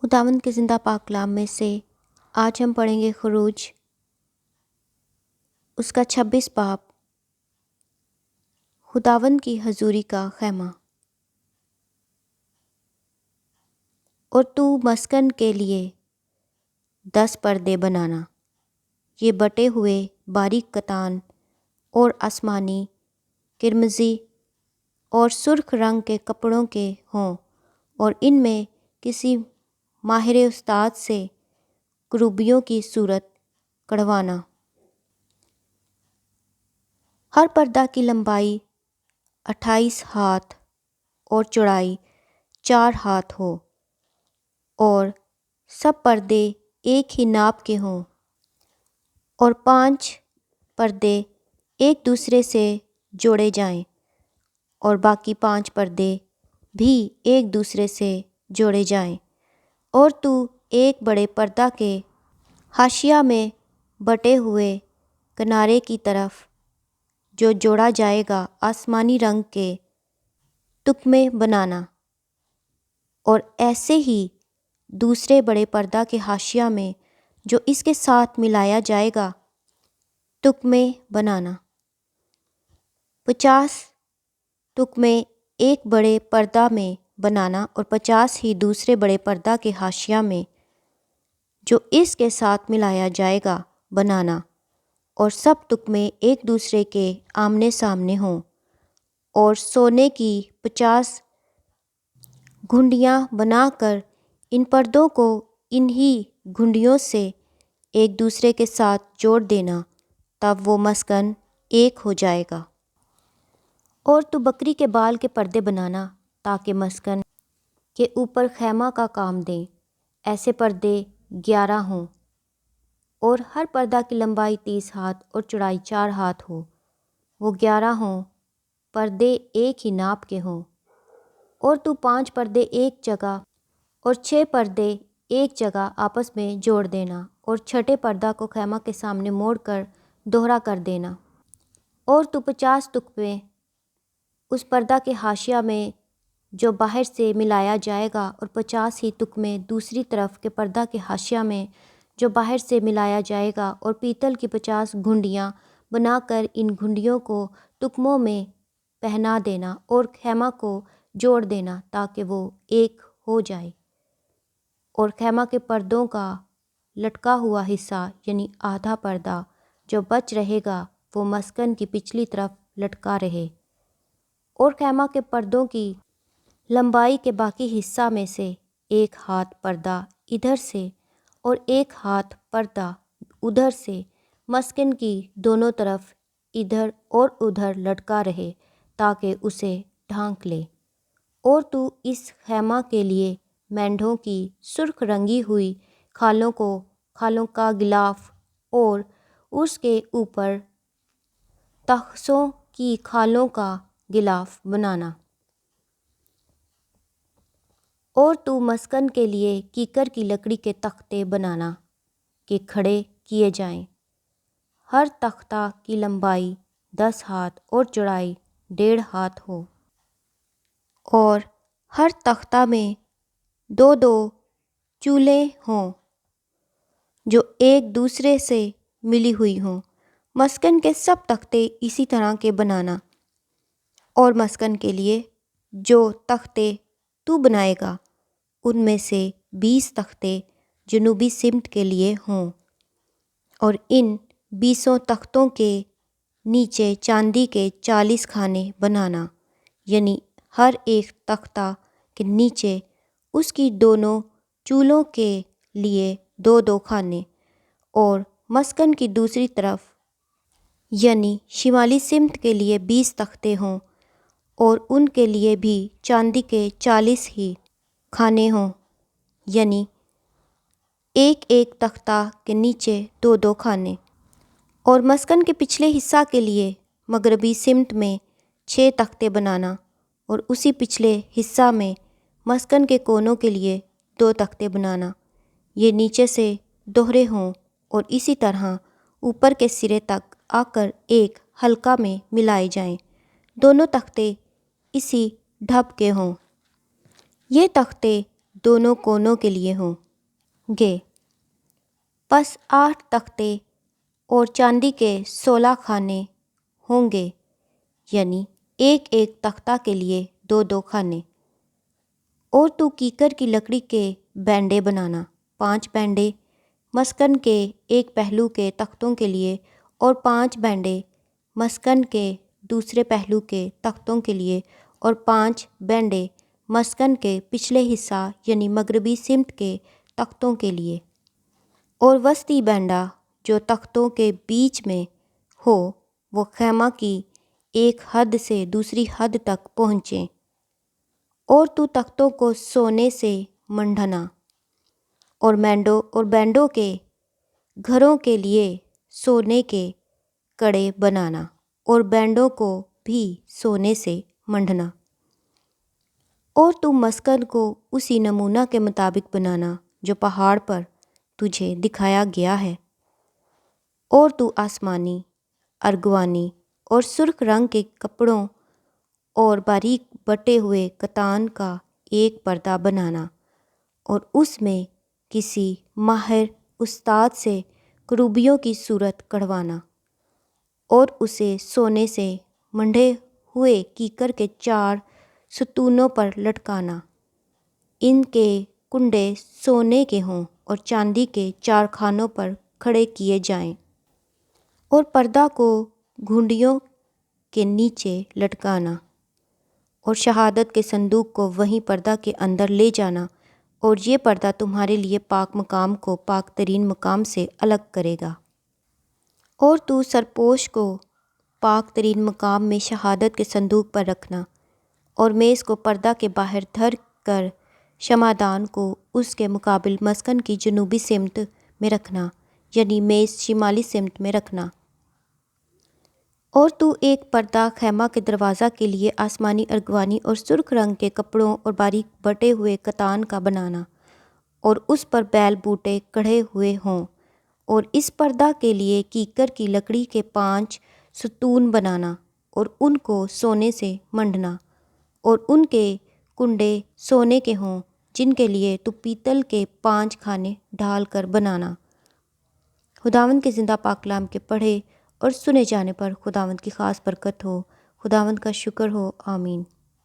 خداوند کے زندہ پاک کلام میں سے آج ہم پڑھیں گے خروج اس کا 26 باب، خداوند کی حضوری کا خیمہ۔ اور تو مسکن کے لیے 10 پردے بنانا، یہ بٹے ہوئے باریک کتان اور آسمانی، کرمزی اور سرخ رنگ کے کپڑوں کے ہوں، اور ان میں کسی ماہر استاد سے کروبیوں کی صورت کڑھوانا۔ ہر پردہ کی لمبائی 28 ہاتھ اور چوڑائی 4 ہاتھ ہو، اور سب پردے ایک ہی ناپ کے ہوں، اور 5 پردے ایک دوسرے سے جوڑے جائیں، اور باقی 5 پردے بھی ایک دوسرے سے جوڑے جائیں۔ اور تو ایک بڑے پردہ کے حاشیہ میں بٹے ہوئے کنارے کی طرف جو جوڑا جائے گا آسمانی رنگ کے تکمے بنانا، اور ایسے ہی دوسرے بڑے پردہ کے حاشیہ میں جو اس کے ساتھ ملایا جائے گا تکمے بنانا۔ 50 تکمے ایک بڑے پردہ میں بنانا، اور 50 ہی دوسرے بڑے پردہ کے حاشیہ میں جو اس کے ساتھ ملایا جائے گا بنانا، اور سب تکمے ایک دوسرے کے آمنے سامنے ہوں، اور سونے کی 50 گھنڈیاں بنا کر ان پردوں کو انہی گھنڈیوں سے ایک دوسرے کے ساتھ جوڑ دینا، تب وہ مسکن ایک ہو جائے گا۔ اور تو بکری کے بال کے پردے بنانا تاکہ مسکن کے اوپر خیمہ کا کام دیں، ایسے پردے 11 ہوں، اور ہر پردہ کی لمبائی 30 ہاتھ اور چوڑائی 4 ہاتھ ہو، وہ 11 ہوں، پردے ایک ہی ناپ کے ہوں۔ اور تو 5 پردے ایک جگہ اور 6 پردے ایک جگہ آپس میں جوڑ دینا، اور چھٹے پردہ کو خیمہ کے سامنے موڑ کر دوہرا کر دینا۔ اور تو 50 تکمے اس پردہ کے حاشیہ میں جو باہر سے ملایا جائے گا، اور 50 ہی تکمے دوسری طرف کے پردہ کے حاشیہ میں جو باہر سے ملایا جائے گا، اور پیتل کی 50 گھنڈیاں بنا کر ان گھنڈیوں کو تکموں میں پہنا دینا، اور خیمہ کو جوڑ دینا تاکہ وہ ایک ہو جائے۔ اور خیمہ کے پردوں کا لٹکا ہوا حصہ یعنی آدھا پردہ جو بچ رہے گا وہ مسکن کی پچھلی طرف لٹکا رہے، اور خیمہ کے پردوں کی لمبائی کے باقی حصہ میں سے 1 ہاتھ پردہ ادھر سے اور 1 ہاتھ پردہ ادھر سے مسکن کی دونوں طرف ادھر اور ادھر لٹکا رہے تاکہ اسے ڈھانک لے۔ اور تو اس خیمہ کے لیے مینڈھوں کی سرخ رنگی ہوئی کھالوں کا غلاف، اور اس کے اوپر تخسوں کی کھالوں کا غلاف بنانا۔ اور تو مسکن کے لیے کیکر کی لکڑی کے تختے بنانا کہ کھڑے کیے جائیں۔ ہر تختہ کی لمبائی 10 ہاتھ اور چوڑائی 1.5 ہاتھ ہو، اور ہر تختہ میں 2 چولیں ہوں جو ایک دوسرے سے ملی ہوئی ہوں۔ مسکن کے سب تختے اسی طرح کے بنانا، اور مسکن کے لیے جو تختے تو بنائے گا ان میں سے 20 تختے جنوبی سمت کے لیے ہوں، اور ان 20 تختوں کے نیچے چاندی کے 40 کھانے بنانا، یعنی ہر ایک تختہ کے نیچے اس کی دونوں چولوں کے لیے 2 کھانے، اور مسکن کی دوسری طرف یعنی شمالی سمت کے لیے 20 تختے ہوں، اور ان کے لیے بھی چاندی کے 40 ہی کھانے ہوں، یعنی ایک تختہ کے نیچے 2 کھانے۔ اور مسکن کے پچھلے حصہ کے لیے مغربی سمت میں 6 تختے بنانا، اور اسی پچھلے حصہ میں مسکن کے کونوں کے لیے 2 تختے بنانا، یہ نیچے سے دوہرے ہوں، اور اسی طرح اوپر کے سرے تک آ کر ایک حلقہ میں ملائے جائیں، دونوں تختے اسی ڈھب کے ہوں۔ یہ تختے دونوں کونوں کے لیے ہوں گے۔ پس 8 تختے اور چاندی کے 16 خانے ہوں گے، یعنی ایک ایک تختہ کے لیے 2 خانے۔ اور تو کیکر کی لکڑی کے بینڈے بنانا، 5 بینڈے مسکن کے ایک پہلو کے تختوں کے لیے اور 5 بینڈے مسکن کے دوسرے پہلو کے تختوں کے لیے اور 5 بینڈے مسکن کے پچھلے حصہ یعنی مغربی سمت کے تختوں کے لیے۔ اور وسطی بینڈا جو تختوں کے بیچ میں ہو وہ خیمہ کی ایک حد سے دوسری حد تک پہنچے۔ اور تو تختوں کو سونے سے منڈھنا اور بینڈوں کے گھروں کے لیے سونے کے کڑے بنانا اور بینڈوں کو بھی سونے سے منڈھنا۔ اور تو مسکن کو اسی نمونہ کے مطابق بنانا جو پہاڑ پر تجھے دکھایا گیا ہے۔ اور تو آسمانی، ارغوانی اور سرخ رنگ کے کپڑوں اور باریک بٹے ہوئے کتان کا ایک پردہ بنانا اور اس میں کسی ماہر استاد سے کروبیوں کی صورت کڑھوانا اور اسے سونے سے منڈھے ہوئے کیکر کے 4 ستونوں پر لٹکانا۔ ان کے کنڈے سونے کے ہوں اور چاندی کے 4 خانوں پر کھڑے کیے جائیں۔ اور پردہ کو گھنڈیوں کے نیچے لٹکانا اور شہادت کے صندوق کو وہیں پردہ کے اندر لے جانا، اور یہ پردہ تمہارے لیے پاک مقام کو پاک ترین مقام سے الگ کرے گا۔ اور تو سرپوش کو پاک ترین مقام میں شہادت کے صندوق پر رکھنا اور میز کو پردہ کے باہر دھر کر شمعدان کو اس کے مقابل مسکن کی جنوبی سمت میں رکھنا، یعنی میز شمالی سمت میں رکھنا۔ اور تو ایک پردہ خیمہ کے دروازہ کے لیے آسمانی، ارغوانی اور سرخ رنگ کے کپڑوں اور باریک بٹے ہوئے کتان کا بنانا اور اس پر بیل بوٹے کڑھے ہوئے ہوں۔ اور اس پردہ کے لیے کیکر کی لکڑی کے 5 ستون بنانا اور ان کو سونے سے منڈھنا اور ان کے کنڈے سونے کے ہوں، جن کے لیے تو پیتل کے 5 خانے ڈھال کر بنانا۔ خداوند کے زندہ پاک کلام کے پڑھے اور سنے جانے پر خداوند کی خاص برکت ہو۔ خداوند کا شکر ہو، آمین۔